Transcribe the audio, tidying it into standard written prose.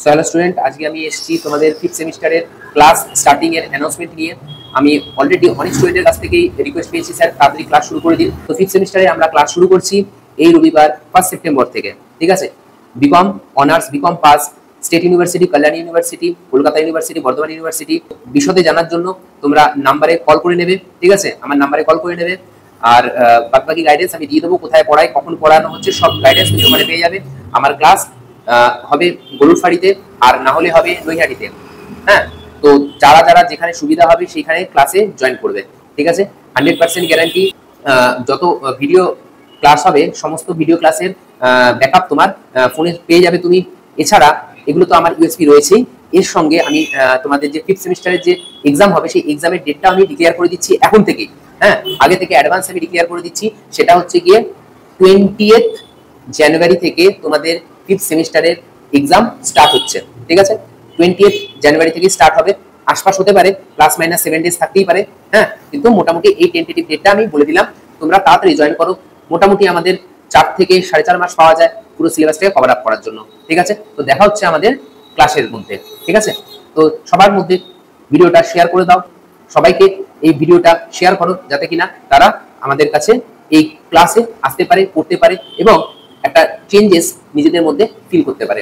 So hello student, আজকে আমি এসেছি তোমাদের ফিফথ সেমিস্টারের ক্লাস স্টার্টিং এর অ্যানাউন্সমেন্ট নিয়ে। আমি অলরেডি অনেক স্টুডেন্টের কাছ থেকেই রিকোয়েস্ট পেয়েছি, স্যার তাড়াতাড়ি ক্লাস শুরু করে দিন। তো ফিফথ সেমিস্টারে আমরা ক্লাস শুরু করছি এই রবিবার 1 সেপ্টেম্বর থেকে। ঠিক আছে, BCom honours, BCom pass, state university, Kalyani university, Kolkata university, Bardhaman university. বিশদে জানার জন্য তোমরা নাম্বারে কল করে নেবে। ঠিক আছে, আমার নাম্বারে কল করে নেবে। আর বাকি গাইডেন্স আমি দিয়ে দেবো, কোথায় পড়াই, কখন পড়ানো হচ্ছে, সব গাইডেন্স তুমি ওখানে পেয়ে যাবে। আমার ক্লাস হবে গরুরফাড়িতে, আর না হলে হবে নৈহাটিতে। হ্যাঁ, তো যারা যারা যেখানে সুবিধা হবে সেইখানে ক্লাসে জয়েন করবে। ঠিক আছে, 100% গ্যারান্টি। যত ভিডিও ক্লাস হবে সমস্ত ভিডিও ক্লাসের ব্যাকআপ তোমার ফোনে পেয়ে যাবে তুমি। এছাড়া এগুলো তো আমার ইউএসপি রয়েছেই, এর সঙ্গে আমি তোমাদের যে ফিফথ সেমিস্টারের যে এক্সাম হবে সেই এক্সামের ডেটটা আমি ডিক্লেয়ার করে দিচ্ছি এখন থেকেই। হ্যাঁ, আগে থেকে অ্যাডভান্স আমি ডিক্লেয়ার করে দিচ্ছি। সেটা হচ্ছে গিয়ে 20th জানুয়ারি থেকে তোমাদের ফিফথ সেমিস্টারের এক্সাম স্টার্ট হচ্ছে। ঠিক আছে, 20th জানুয়ারি থেকে স্টার্ট হবে। আশপাশ হতে পারে, প্লাস মাইনাস 7 ডেজ থাকতেই পারে। হ্যাঁ, কিন্তু মোটামুটি এই টেন্টেটিভ ডেটটা আমি বলে দিলাম, তোমরা তাড়াতাড়ি জয়েন করো। মোটামুটি আমাদের 4 থেকে 4.5 মাস পাওয়া যায় পুরো সিলেবাসটাকে কভার আপ করার জন্য। ঠিক আছে, তো দেখা হচ্ছে আমাদের ক্লাসের মধ্যে। ঠিক আছে, তো সবার মধ্যে ভিডিওটা শেয়ার করে দাও, সবাইকে এই ভিডিওটা শেয়ার করো, যাতে কিনা তারা আমাদের কাছে এই ক্লাসে আসতে পারে, পড়তে পারে এবং একটা চেঞ্জেস নিজেদের মধ্যে ফিল করতে পারে।